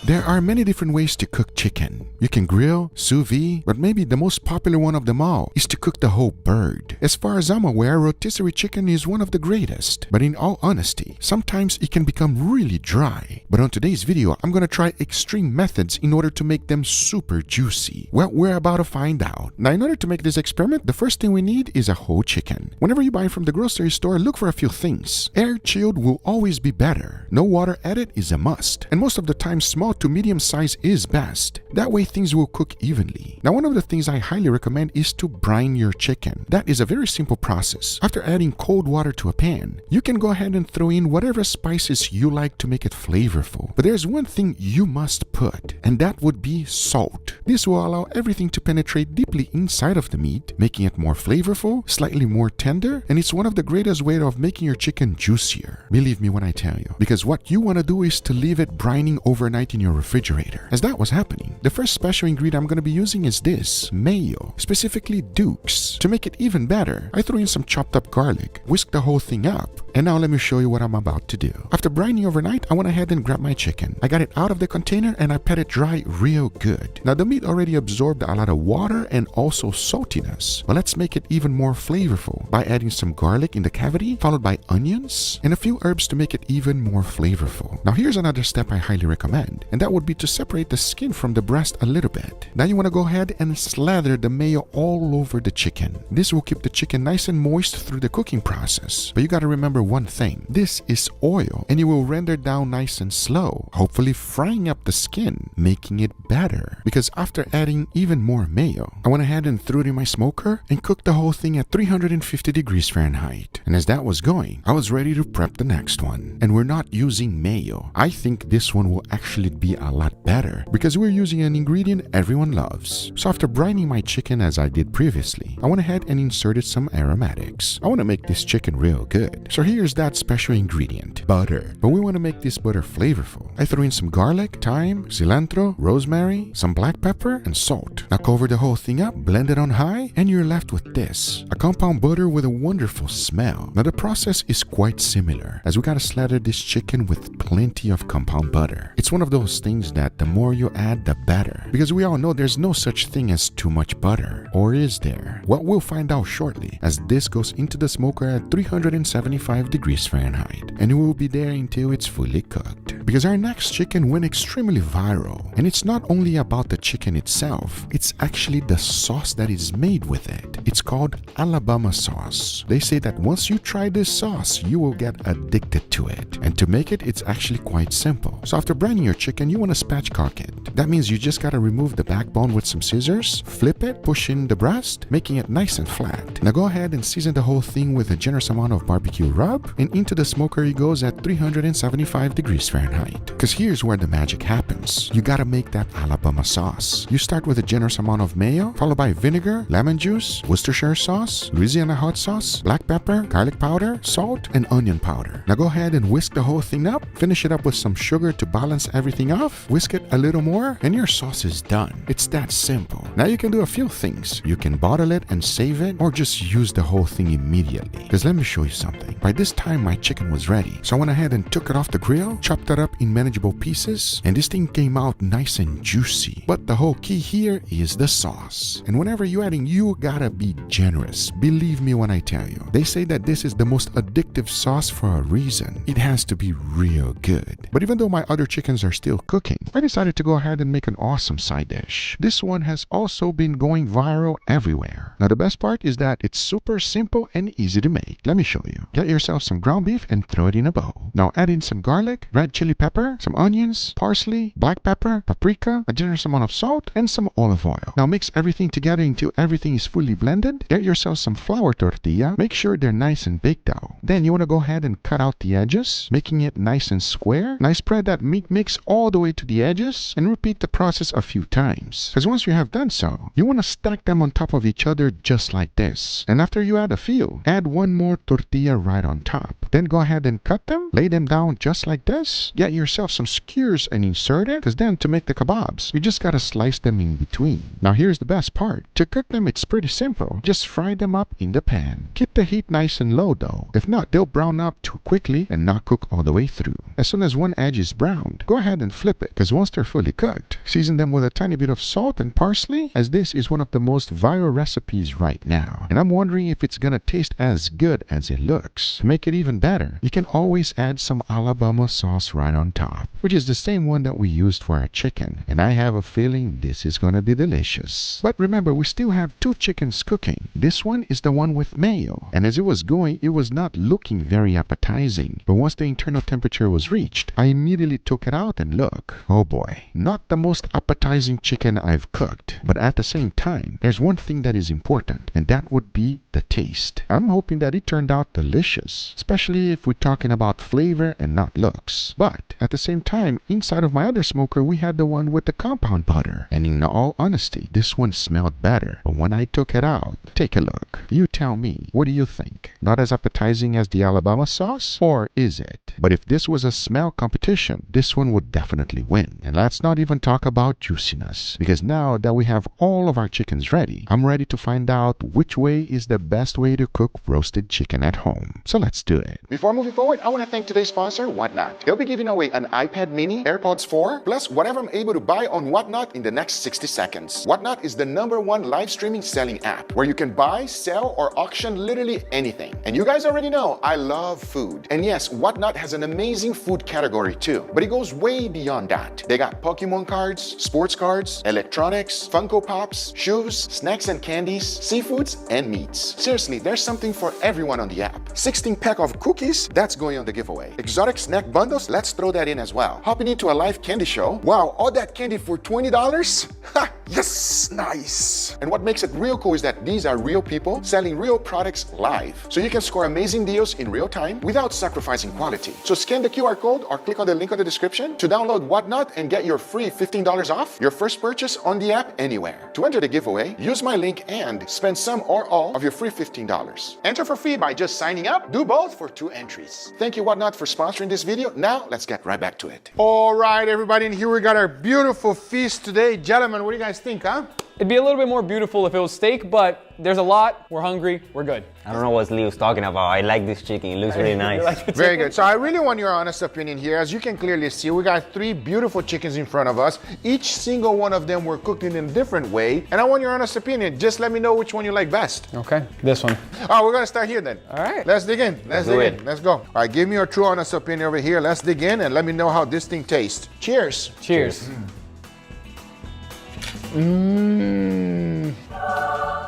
There are many different ways to cook chicken. You can grill, sous vide, but maybe the most popular one of them all is to cook the whole bird. As far as I'm aware, rotisserie chicken is one of the greatest. But in all honesty, sometimes it can become really dry. But on today's video, I'm gonna try extreme methods in order to make them super juicy. Well, we're about to find out. Now, in order to make this experiment, the first thing we need is a whole chicken. Whenever you buy from the grocery store, look for a few things. Air chilled will always be better. No water added is a must. And most of the time, small to medium size is best. That way things will cook evenly. Now, one of the things I highly recommend is to brine your chicken. That is a very simple process. After adding cold water to a pan, you can go ahead and throw in whatever spices you like to make it flavorful. But there's one thing you must put, and that would be salt. This will allow everything to penetrate deeply inside of the meat, making it more flavorful, slightly more tender, and it's one of the greatest ways of making your chicken juicier. Believe me when I tell you. Because what you want to do is to leave it brining overnight in your refrigerator. As that was happening, the first special ingredient I'm going to be using is this, mayo, specifically Duke's. To make it even better, I threw in some chopped up garlic, whisk the whole thing up, and now let me show you what I'm about to do. After brining overnight, I went ahead and grabbed my chicken. I got it out of the container and I pat it dry real good. Now the meat already absorbed a lot of water and also saltiness, but let's make it even more flavorful by adding some garlic in the cavity, followed by onions and a few herbs to make it even more flavorful. Now here's another step I highly recommend, and that would be to separate the skin from the breast a little bit. Now you want to go ahead and slather the mayo all over the chicken. This will keep the chicken nice and moist through the cooking process. But you got to remember one thing. This is oil and it will render down nice and slow, hopefully frying up the skin, making it better. Because after adding even more mayo, I went ahead and threw it in my smoker and cooked the whole thing at 350 degrees Fahrenheit. And as that was going, I was ready to prep the next one. And we're not using mayo. I think this one will actually be a lot better because we're using an ingredient everyone loves. So after brining my chicken as I did previously, I went ahead and inserted some aromatics. I want to make this chicken real good. So here's that special ingredient, butter. But we want to make this butter flavorful. I threw in some garlic, thyme, cilantro, rosemary, some black pepper, and salt. Now cover the whole thing up, blend it on high, and you're left with this, a compound butter with a wonderful smell. Now the process is quite similar, as we gotta slather this chicken with plenty of compound butter. It's one of those things that the more you add, the better. Because we all know there's no such thing as too much butter. Or is there? Well, we'll find out shortly, as this goes into the smoker at 375 degrees Fahrenheit, and it will be there until it's fully cooked. Because our next chicken went extremely viral, and it's not only about the chicken itself, it's actually the sauce that is made with it. It's called Alabama sauce. They say that once you try this sauce, you will get addicted to it. And to make it, it's actually quite simple. So after brining your chicken, you want to spatchcock it. That means you just gotta remove the backbone with some scissors, flip it, push in the breast, making it nice and flat. Now go ahead and season the whole thing with a generous amount of barbecue rub, and into the smoker it goes at 375 degrees Fahrenheit. Because here's where the magic happens. You gotta make that Alabama sauce. You start with a generous amount of mayo, followed by vinegar, lemon juice, Worcestershire sauce, Louisiana hot sauce, black pepper, garlic powder, salt, and onion powder. Now go ahead and whisk the whole thing up, finish it up with some sugar to balance everything off, whisk it a little more, and your sauce is done. It's that simple. Now you can do a few things. You can bottle it and save it, or just use the whole thing immediately. Because let me show you something. By this time my chicken was ready, so I went ahead and took it off the grill, chopped it up in manageable pieces, and this thing came out nice and juicy. But the whole key here is the sauce. And whenever you're adding, you gotta be generous. Believe me when I tell you. They say that this is the most addictive sauce for a reason. It has to be real good. But even though my other chickens are still cooking, I decided to go ahead and make an awesome side dish. This one has also been going viral everywhere. Now the best part is that it's super simple and easy to make. Let me show you. Get yourself some ground beef and throw it in a bowl. Now add in some garlic, red chili pepper, some onions, parsley, black pepper, paprika, a generous amount of salt, and some olive oil. Now mix everything together until everything is fully blended. Get yourself some flour tortilla. Make sure they're nice and baked out. Then you want to go ahead and cut out the edges, making it nice and square. Now spread that meat mix all the way to the edges and repeat the process a few times. Because once you have done so, you want to stack them on top of each other just like this. And after you add a few, add one more tortilla right on top. Then go ahead and cut them, lay them down just like this. Get yourself some skewers and insert it, because then to make the kebabs, you just gotta slice them in between. Now here's the best part. To cook them, it's pretty simple. Just fry them up in the pan. Keep the heat nice and low though. If not, they'll brown up too quickly and not cook all the way through. As soon as one edge is browned, go ahead and flip it, because once they're fully cooked, season them with a tiny bit of salt and parsley, as this is one of the most viral recipes right now. And I'm wondering if it's gonna taste as good as it looks. To make it even better, you can always add some Alabama sauce right on top, which is the same one that we used for our chicken. And I have a feeling this is gonna be delicious. But remember, we still have 2 chickens cooking. This one is the one with mayo. And as it was going, it was not looking very appetizing. But once the internal temperature was reached, I immediately took it out and look. Oh boy, not the most appetizing chicken I've cooked. But at the same time, there's one thing that is important, and that would be the taste. I'm hoping that it turned out delicious, especially if we're talking about flavor and not looks. But at the same time, inside of my other smoker, we had the one with the compound butter. And in all honesty, this one smelled better. But when I took it out, take a look. You tell me, what do you think? Not as appetizing as the Alabama sauce? Or is it? But if this was a smell competition, this one would definitely win. And let's not even talk about juiciness, because now that we have all of our chickens ready, I'm ready to find out which way is the best way to cook roasted chicken at home. So let's do it. Before moving forward, I want to thank today's sponsor, Whatnot. They'll be giving away an iPad mini, AirPods 4, plus whatever I'm able to buy on Whatnot in the next 60 seconds. Whatnot is the #1 live streaming selling app where you can buy, sell, or auction literally anything. And you guys already know I love food. And yes, Whatnot has an amazing food category too, but it goes way beyond that. They got Pokemon cards, sports cards, electronics, Funko Pops, shoes, snacks and candies, seafoods, and meats. Seriously, there's something for everyone on the app. 16 pack of cookies, that's going on the giveaway. Exotic snack bundles, let's throw that in as well. Hopping into a live candy show. Wow, all that candy for $20? Ha! Yes! Nice! And what makes it real cool is that these are real people selling real products live. So you can score amazing deals in real time without sacrificing quality. So scan the QR code or click on the link on the description to download Whatnot and get your free $15 off your first purchase on the app anywhere. To enter the giveaway, use my link and spend some or all of your free $15. Enter for free by just signing up. Do both for 2 entries. Thank you, Whatnot, for sponsoring this video. Now, let's get right back to it. All right, everybody, and here we got our beautiful feast today. Gentlemen, what do you guys think, huh? It'd be a little bit more beautiful if it was steak, but there's a lot. We're hungry. We're good. I don't know what Leo's talking about. I like this chicken. It looks really nice. Very good. So I really want your honest opinion here. As you can clearly see, we got 3 beautiful chickens in front of us. Each single one of them were cooked in a different way. And I want your honest opinion. Just let me know which one you like best. Okay, this one. Oh, we're going to start here then. All right. Let's dig in. Let's dig in. Let's go. All right, give me your true honest opinion over here. Let's dig in and let me know how this thing tastes. Cheers. Cheers.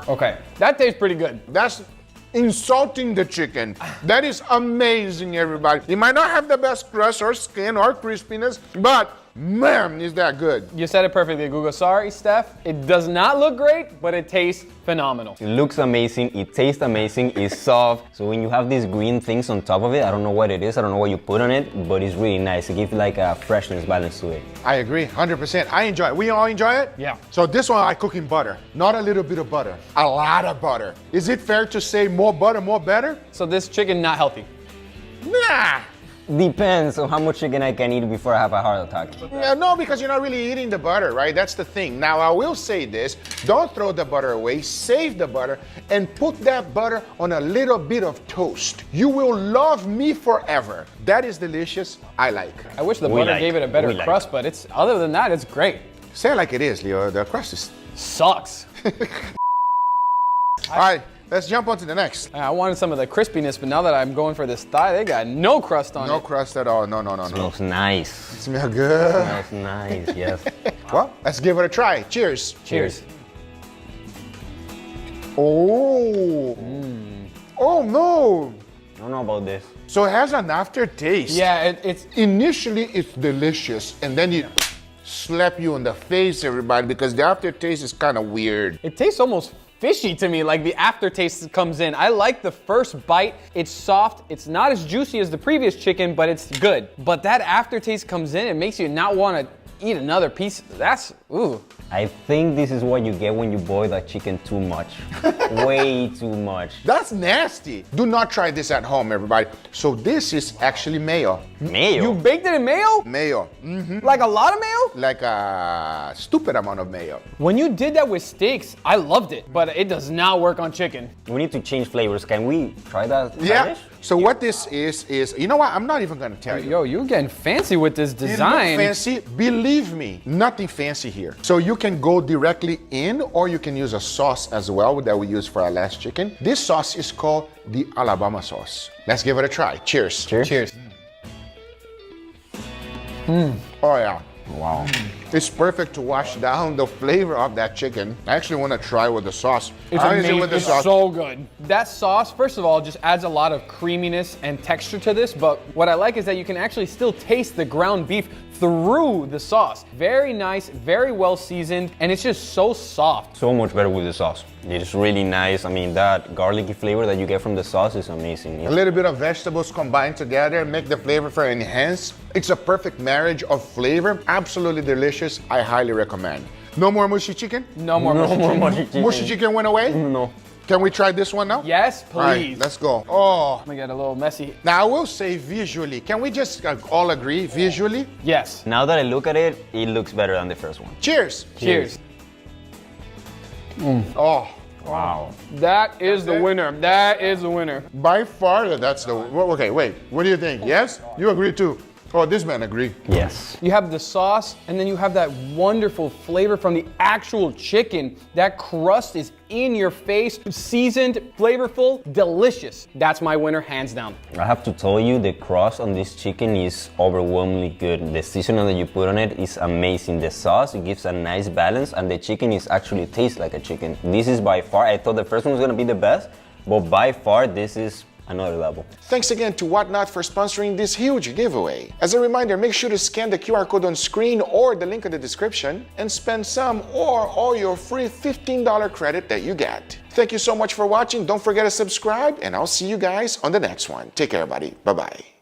Okay, that tastes pretty good. That's insulting the chicken. That is amazing, everybody. It might not have the best crust or skin or crispiness, but man, is that good. You said it perfectly, Google. Sorry, Steph. It does not look great, but it tastes phenomenal. It looks amazing. It tastes amazing. It's soft. So when you have these green things on top of it, I don't know what it is. I don't know what you put on it, but it's really nice. It gives like a freshness balance to it. I agree, 100%. I enjoy it. We all enjoy it? Yeah. So this one I cook in butter. Not a little bit of butter. A lot of butter. Is it fair to say more butter, more better? So this chicken not healthy? Nah. Depends on how much chicken I can eat before I have a heart attack. Yeah, no, because you're not really eating the butter, right? That's the thing. Now, I will say this. Don't throw the butter away. Save the butter and put that butter on a little bit of toast. You will love me forever. That is delicious. I like. I wish the butter gave it a better crust, but it's other than that, it's great. Say it like it is, Leo. The crust is... Sucks. All right. Let's jump on to the next. I wanted some of the crispiness, but now that I'm going for this thigh, they got no crust on it. No crust at all. No. Smells nice. Smells good. Smells nice, yes. Well, let's give it a try. Cheers. Cheers. Oh. Oh, no. I don't know about this. So it has an aftertaste. Yeah, it's... Initially, it's delicious, and then it slap you in the face, everybody, because the aftertaste is kind of weird. It tastes almost fishy to me, like the aftertaste comes in. I like the first bite. It's soft. It's not as juicy as the previous chicken, but it's good. But that aftertaste comes in. It makes you not want to eat another piece. That's, ooh. I think this is what you get when you boil the chicken too much. Way too much. That's nasty. Do not try this at home, everybody. So this is actually mayo. Mayo. You baked it in mayo? Mayo. Like a lot of mayo? Like a stupid amount of mayo. When you did that with steaks, I loved it, but it does not work on chicken. We need to change flavors. Can we try that? Yeah. Spanish? So what this is, you know what? I'm not even gonna tell you. Yo, you're getting fancy with this It look design. fancy. Believe me, nothing fancy here. So you can go directly in, or you can use a sauce as well that we use for our last chicken. This sauce is called the Alabama sauce. Let's give it a try. Cheers. Cheers. Cheers. Oh yeah. Wow. It's perfect to wash down the flavor of that chicken. I actually want to try with the sauce. It's How is amazing. it with the It's sauce? so good. That sauce, first of all, just adds a lot of creaminess and texture to this, but what I like is that you can actually still taste the ground beef through the sauce. Very nice, very well seasoned, and it's just so soft. So much better with the sauce. It's really nice. I mean, that garlicky flavor that you get from the sauce is amazing. A little bit of vegetables combined together make the flavor for enhance. It's a perfect marriage of flavor. Absolutely delicious. I highly recommend. No more mushy chicken? No more mushy chicken. mushy chicken. Mushy chicken went away? No. Can we try this one now? Yes, All right, please. let's go. Oh. I'm gonna get a little messy. Now I will say visually. Can we just all agree visually? Yes. Now that I look at it, it looks better than the first one. Cheers. Cheers. Oh. Wow. That is the winner. That is the winner. By far, that's the. Okay, wait. What do you think? Yes? You agree too? Oh, this man agreed. Yes. You have the sauce, and then you have that wonderful flavor from the actual chicken. That crust is in your face, seasoned, flavorful, delicious. That's my winner, hands down. I have to tell you, the crust on this chicken is overwhelmingly good. The seasoning that you put on it is amazing. The sauce, it gives a nice balance, and the chicken is actually tastes like a chicken. This is by far, I thought the first one was gonna be the best, but by far this is another level. Thanks again to Whatnot for sponsoring this huge giveaway. As a reminder, make sure to scan the QR code on screen or the link in the description and spend some or all your free $15 credit that you get. Thank you so much for watching. Don't forget to subscribe, and I'll see you guys on the next one. Take care, everybody. Bye-bye.